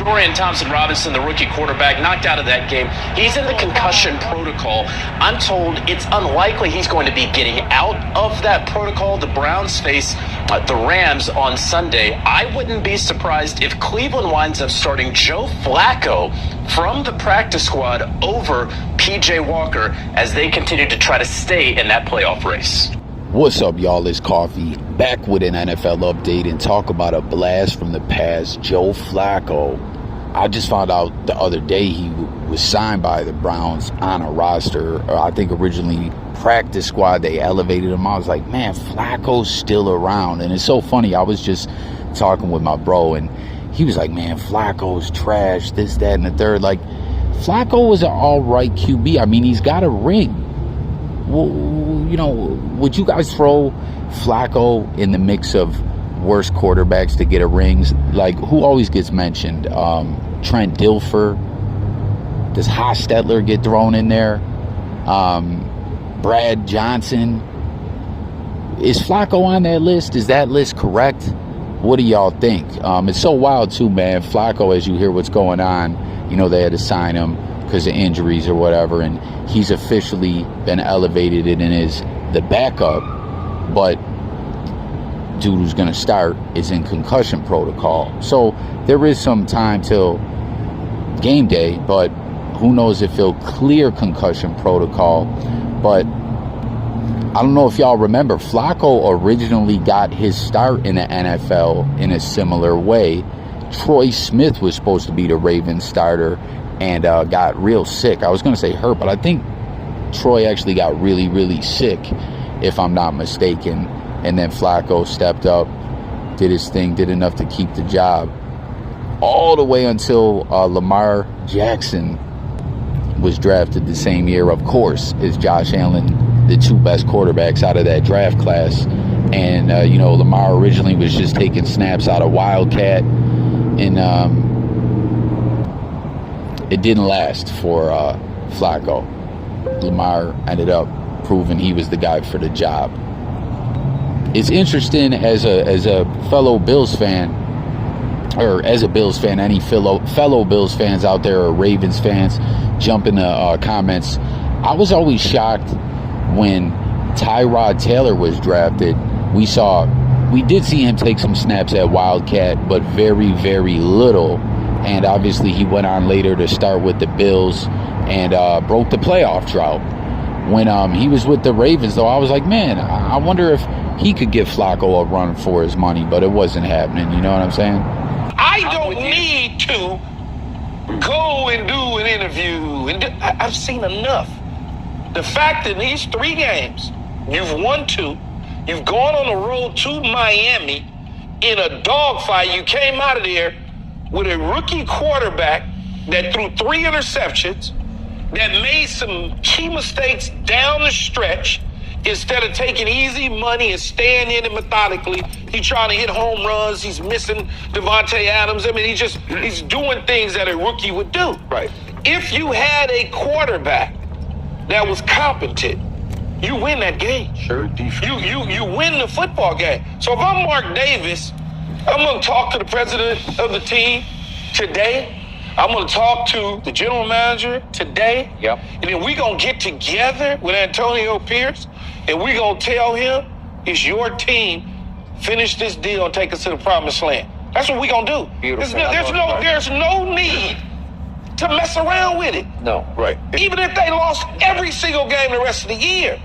Dorian Thompson-Robinson, the rookie quarterback, knocked out of that game. He's in the concussion protocol. I'm told it's unlikely he's going to be getting out of that protocol. The Browns face the Rams on Sunday. I wouldn't be surprised if Cleveland winds up starting Joe Flacco from the practice squad over P.J. Walker as they continue to try to stay in that playoff race. What's up, y'all? It's Coffee, back with an NFL update and talk about a blast from the past. Joe Flacco. I just found out the other day he was signed by the Browns on a roster. I think originally practice squad, they elevated him. I was like, man, Flacco's still around. And it's so funny. I was just talking with my bro, and he was like, man, Flacco's trash, this, that, and the third. Like, Flacco was an all-right QB. I mean, he's got a ring. Well, you know, would you guys throw Flacco in the mix of worst quarterbacks to get a rings? Like, who always gets mentioned? Trent Dilfer. Does Hostetler get thrown in there? Brad Johnson. Is Flacco on that list? Is that list correct? What do y'all think? It's so wild too, man. Flacco, as you hear what's going on, you know, they had to sign him because of injuries or whatever, and he's officially been elevated and is the backup, but dude who's going to start is in concussion protocol. So there is some time till game day, but who knows if he'll clear concussion protocol. But I don't know if y'all remember, Flacco originally got his start in the NFL in a similar way. Troy Smith was supposed to be the Ravens starter and got real sick. I was going to say hurt, but I think Troy actually got really, really sick, if I'm not mistaken. And then Flacco stepped up, did his thing, did enough to keep the job, all the way until Lamar Jackson was drafted the same year, of course, as Josh Allen, the two best quarterbacks out of that draft class. And, you know, Lamar originally was just taking snaps out of Wildcat, and it didn't last for Flacco. Lamar ended up proving he was the guy for the job. It's interesting as a fellow Bills fan, or as a Bills fan, any fellow Bills fans out there or Ravens fans, jump in the comments. I was always shocked when Tyrod Taylor was drafted. We did see him take some snaps at Wildcat, but very, very little. And obviously he went on later to start with the Bills and broke the playoff drought. When he was with the Ravens, though, I was like, man, I wonder if he could give Flacco a run for his money, but it wasn't happening. You know what I'm saying? I don't need to go and do an interview. I've seen enough. The fact that in these 3 games, you've won 2, you've gone on the road to Miami in a dogfight. You came out of there with a rookie quarterback that threw 3 interceptions, that made some key mistakes down the stretch. Instead of taking easy money and staying in it methodically, he's trying to hit home runs. He's missing Devontae Adams. I mean, he's doing things that a rookie would do. Right. If you had a quarterback that was competent, you win that game. Sure. You win the football game. So if I'm Mark Davis, I'm going to talk to the president of the team today. I'm going to talk to the general manager today. Yep. And then we're going to get together with Antonio Pierce, and we're going to tell him, it's your team. Finish this deal and take us to the promised land. That's what we're going to do. Beautiful. There's no need to mess around with it. No. Right. Even if they lost every single game the rest of the year,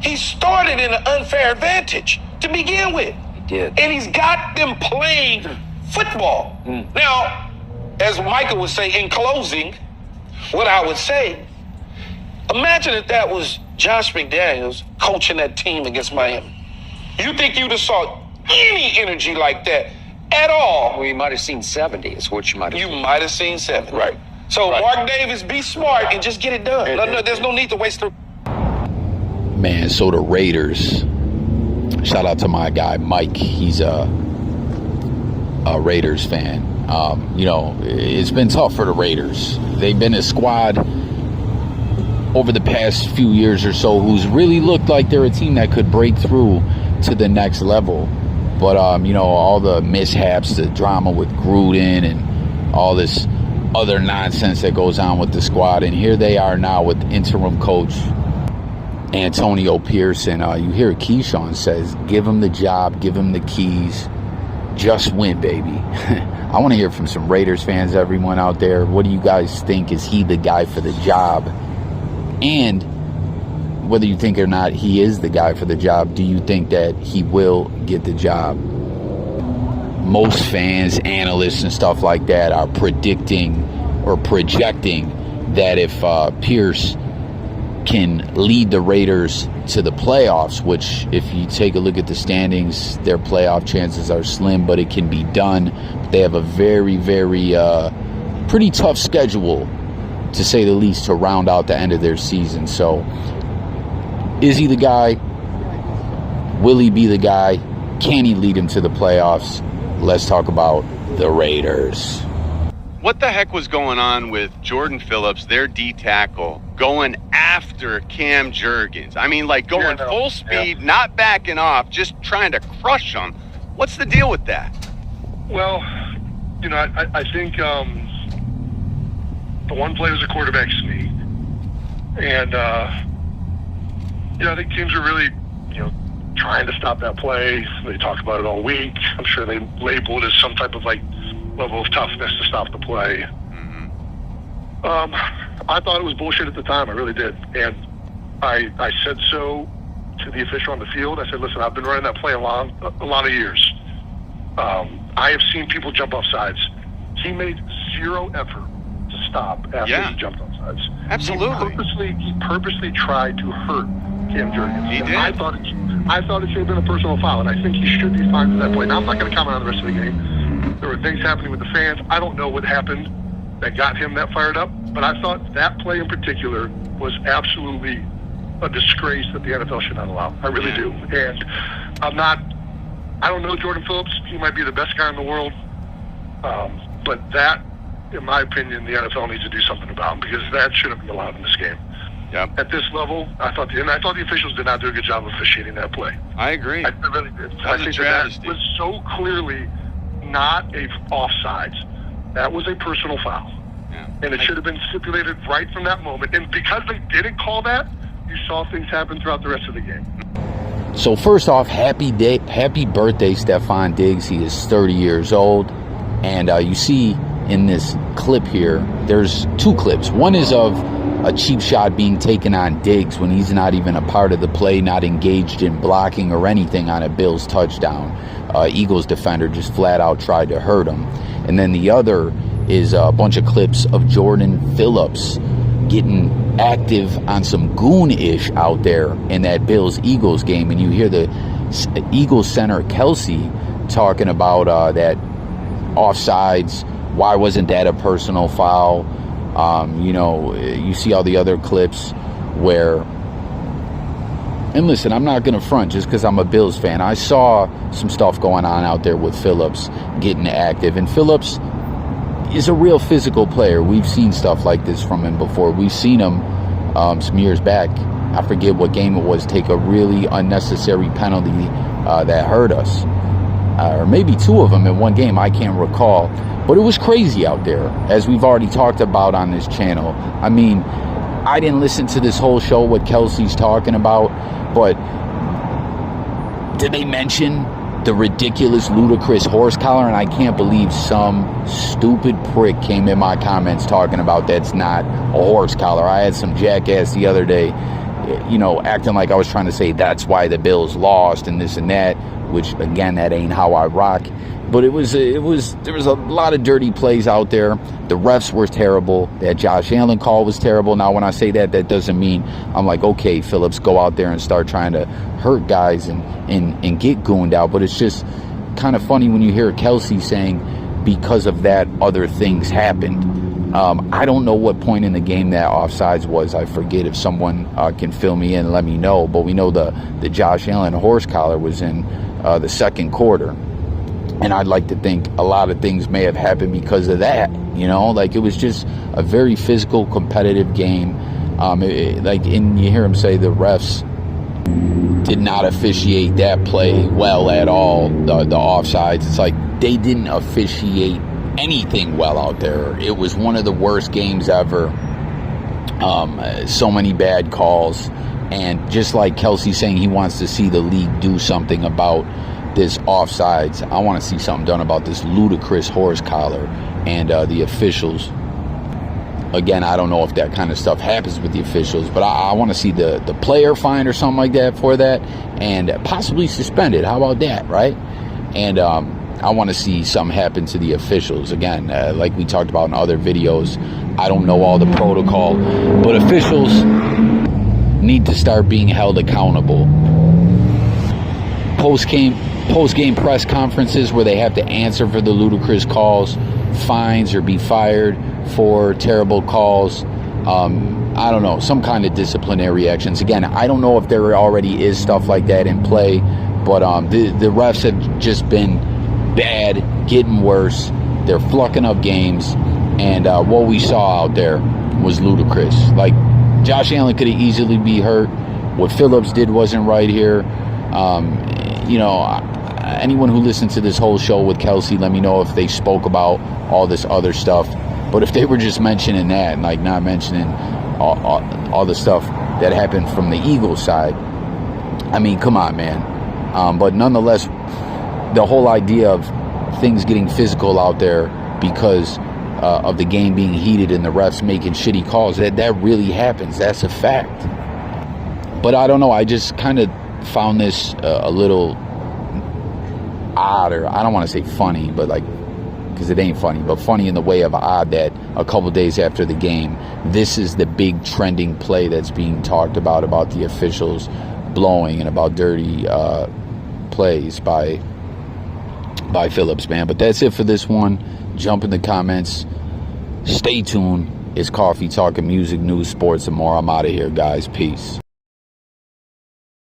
he started in an unfair advantage to begin with. He did. And he's got them playing football. Now, as Michael would say, in closing, what I would say, imagine if that was Josh McDaniels coaching that team against Miami. You think you'd have saw any energy like that at all? Well, you might have seen 70 is what you might have seen. You might have seen 70. Right. So Right. Mark Davis, be smart and just get it done. No, there's no need to waste the... Man, so the Raiders, shout out to my guy Mike. He's a Raiders fan. You know, it's been tough for the Raiders. They've been a squad over the past few years or so who's really looked like they're a team that could break through to the next level. But, you know, all the mishaps, the drama with Gruden and all this other nonsense that goes on with the squad. And here they are now with interim coach Antonio Pearson. You hear Keyshawn says, give him the job, give him the keys, just win, baby. I want to hear from some Raiders fans, everyone out there. What do you guys think? Is he the guy for the job? And whether you think or not he is the guy for the job, do you think that he will get the job? Most fans, analysts, and stuff like that are predicting or projecting that if Pierce can lead the Raiders to the playoffs, which if you take a look at the standings, their playoff chances are slim, but it can be done. They have a very, very pretty tough schedule, to say the least, to round out the end of their season. So is he the guy? Will he be the guy? Can he lead him to the playoffs? Let's talk about the Raiders. What the heck was going on with Jordan Phillips, their D tackle, going after Cam Jurgens? I mean, like going full speed, not backing off, just trying to crush him. What's the deal with that? Well, you know, I think the one play was a quarterback sneak. And, you know, I think teams are really, you know, trying to stop that play. They talk about it all week. I'm sure they label it as some type of, like, level of toughness to stop the play. Mm-hmm. I thought it was bullshit at the time. I really did. And I said so to the official on the field. I said, listen, I've been running that play a lot of years. I have seen people jump off sides. He made zero effort to stop after he jumped off sides. Absolutely. He purposely tried to hurt Cam Jurgens. He did. I thought it should have been a personal foul, and I think he should be fined for that play. Now, I'm not going to comment on the rest of the game. There were things happening with the fans. I don't know what happened that got him that fired up, but I thought that play in particular was absolutely a disgrace that the NFL should not allow. I really do. And I don't know Jordan Phillips. He might be the best guy in the world. But that, in my opinion, the NFL needs to do something about, because that shouldn't be allowed in this game. Yep. At this level, I thought the officials did not do a good job of officiating that play. I agree. I really did. That was a travesty. That was so clearly not a offsides. That was a personal foul. Yeah. And it should have been stipulated right from that moment. And because they didn't call that, you saw things happen throughout the rest of the game. So first off, happy birthday, Stefon Diggs. He is 30 years old. And you see in this clip here, there's two clips. One is of a cheap shot being taken on Diggs when he's not even a part of the play, not engaged in blocking or anything on a Bills touchdown. Eagles defender just flat out tried to hurt him. And then the other is a bunch of clips of Jordan Phillips getting active on some goon-ish out there in that Bills-Eagles game. And you hear the Eagles center Kelce talking about that offsides. Why wasn't that a personal foul? You know, you see all the other clips where, and listen, I'm not going to front just because I'm a Bills fan. I saw some stuff going on out there with Phillips getting active, and Phillips is a real physical player. We've seen stuff like this from him before. We've seen him some years back. I forget what game it was, take a really unnecessary penalty that hurt us. Or maybe two of them in one game, I can't recall. But it was crazy out there, as we've already talked about on this channel. I mean, I didn't listen to this whole show, what Kelce's talking about, but did they mention the ridiculous, ludicrous horse collar? And I can't believe some stupid prick came in my comments talking about that's not a horse collar. I had some jackass the other day, you know, acting like I was trying to say that's why the Bills lost and this and that, which, again, that ain't how I rock. But there was a lot of dirty plays out there. The refs were terrible. That Josh Allen call was terrible. Now, when I say that, that doesn't mean I'm like, okay, Phillips, go out there and start trying to hurt guys and get gooned out. But it's just kind of funny when you hear Kelce saying because of that, other things happened. I don't know what point in the game that offsides was. I forget. If someone can fill me in and let me know. But we know the Josh Allen horse collar was in the second quarter. And I'd like to think a lot of things may have happened because of that. You know, like it was just a very physical, competitive game. And you hear him say the refs did not officiate that play well at all, the offsides. It's like they didn't officiate anything well out there. It was one of the worst games ever. So many bad calls. And just like Kelce saying he wants to see the league do something about this offsides, I want to see something done about this ludicrous horse collar and the officials. Again, I don't know if that kind of stuff happens with the officials, but I want to see the player fined or something like that for that, and possibly suspended. How about that, right? And I want to see something happen to the officials. Again, like we talked about in other videos, I don't know all the protocol, but officials need to start being held accountable. Post-game press conferences where they have to answer for the ludicrous calls, fines, or be fired for terrible calls. I don't know, some kind of disciplinary actions. Again, I don't know if there already is stuff like that in play, but the refs have just been bad, getting worse. They're flucking up games, and what we saw out there was ludicrous. Like, Josh Allen could have easily be hurt. What Phillips did wasn't right here. You know, anyone who listened to this whole show with Kelce, let me know if they spoke about all this other stuff. But if they were just mentioning that and like not mentioning all the stuff that happened from the Eagles side, I mean, come on, man. But nonetheless, the whole idea of things getting physical out there because of the game being heated and the refs making shitty calls, that really happens. That's a fact. But I don't know. I just kind of found this a little odd, or I don't want to say funny, but like, because it ain't funny, but funny in the way of odd that a couple days after the game, this is the big trending play that's being talked about the officials blowing and about dirty plays by Phillips, man. But that's it for this one. Jump in the comments. Stay tuned. It's Coffee talking music, news, sports, and more. I'm out of here, guys. Peace.